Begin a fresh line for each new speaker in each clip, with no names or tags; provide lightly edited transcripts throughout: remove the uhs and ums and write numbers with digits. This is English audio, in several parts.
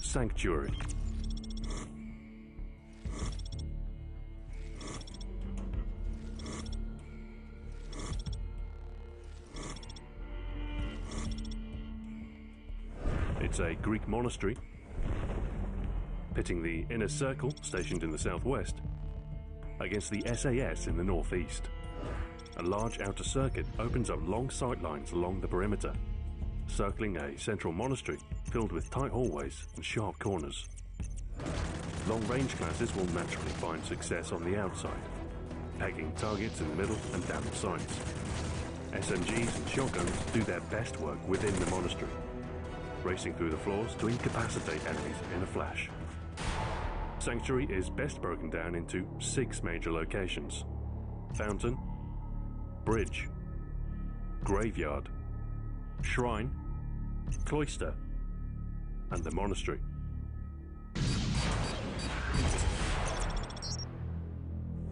Sanctuary. It's a Greek monastery, pitting the Inner Circle, stationed in the southwest, against the SAS in the northeast. A large outer circuit opens up long sight lines along the perimeter, circling a central monastery filled with tight hallways and sharp corners. Long-range classes will naturally find success on the outside, pegging targets in the middle and down the sides. SMGs and shotguns do their best work within the monastery, racing through the floors to incapacitate enemies in a flash. Sanctuary is best broken down into 6 major locations: Fountain, Bridge, Graveyard, Shrine, Cloister, and the Monastery.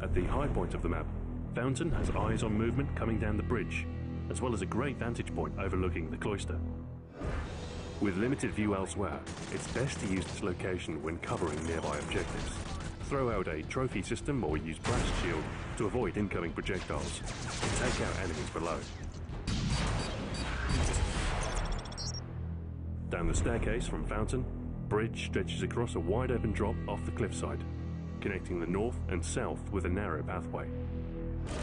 At the high point of the map, Fountain has eyes on movement coming down the bridge, as well as a great vantage point overlooking the Cloister. With limited view elsewhere, it's best to use this location when covering nearby objectives. Throw out a trophy system or use blast shield to avoid incoming projectiles and take out enemies below. Down the staircase from Fountain, Bridge stretches across a wide open drop off the cliffside, connecting the north and south with a narrow pathway.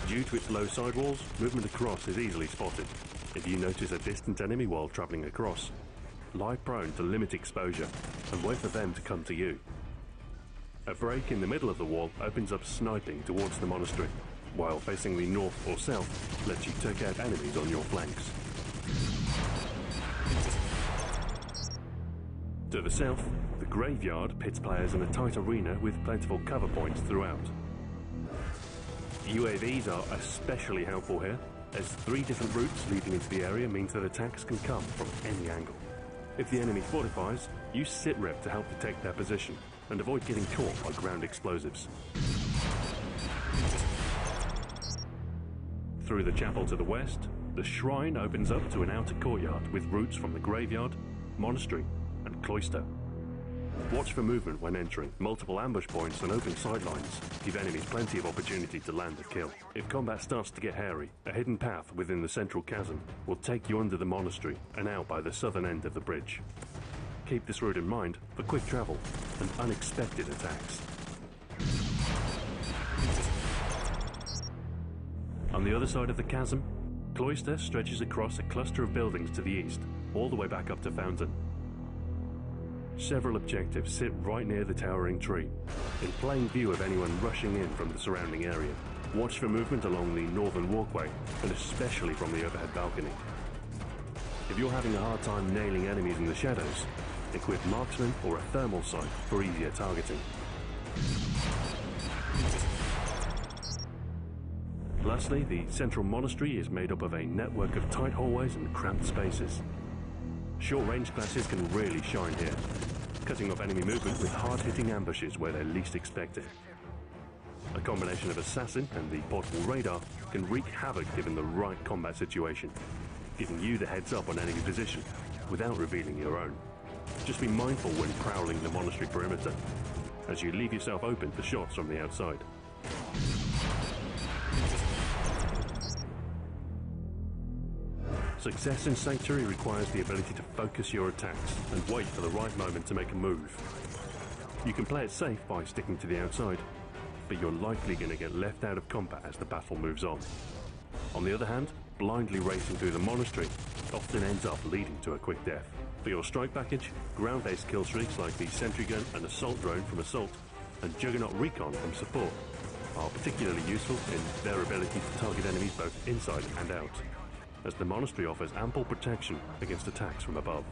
Due to its low sidewalls, movement across is easily spotted. If you notice a distant enemy while travelling across, lie prone to limit exposure and wait for them to come to you. A break in the middle of the wall opens up sniping towards the monastery, while facing the north or south lets you take out enemies on your flanks. To the south, the Graveyard pits players in a tight arena with plentiful cover points throughout. UAVs are especially helpful here, as 3 different routes leading into the area means that attacks can come from any angle. If the enemy fortifies, use sitrep to help detect their position and avoid getting caught by ground explosives. Through the chapel to the west, the shrine opens up to an outer courtyard with routes from the Graveyard, Monastery, and Cloister. Watch for movement when entering. Multiple ambush points and open sidelines give enemies plenty of opportunity to land a kill. If combat starts to get hairy, a hidden path within the central chasm will take you under the monastery and out by the southern end of the bridge. Keep this route in mind for quick travel and unexpected attacks. On the other side of the chasm, Cloister stretches across a cluster of buildings to the east, all the way back up to Fountain. Several objectives sit right near the towering tree, in plain view of anyone rushing in from the surrounding area. Watch for movement along the northern walkway, and especially from the overhead balcony. If you're having a hard time nailing enemies in the shadows, equip Marksman or a thermal sight for easier targeting. Lastly, the central monastery is made up of a network of tight hallways and cramped spaces. Short-range classes can really shine here, cutting off enemy movement with hard-hitting ambushes where they're least expected. A combination of assassin and the portable radar can wreak havoc given the right combat situation, giving you the heads up on enemy position without revealing your own. Just be mindful when prowling the monastery perimeter, as you leave yourself open for shots from the outside. Success in Sanctuary requires the ability to focus your attacks and wait for the right moment to make a move. You can play it safe by sticking to the outside, but you're likely going to get left out of combat as the battle moves on. On the other hand, blindly racing through the monastery often ends up leading to a quick death. For your strike package, ground-based kill streaks like the sentry gun and assault drone from Assault and Juggernaut Recon from Support are particularly useful in their ability to target enemies both inside and out, as the monastery offers ample protection against attacks from above.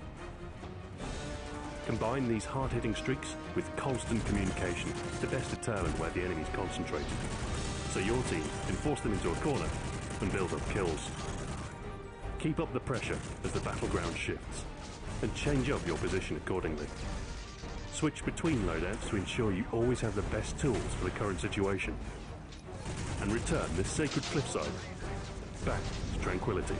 Combine these hard-hitting streaks with constant communication to best determine where the enemy's concentrated, so your team can force them into a corner and build up kills. Keep up the pressure as the battleground shifts, and change up your position accordingly. Switch between loadouts to ensure you always have the best tools for the current situation, and return this sacred cliffside back to tranquility.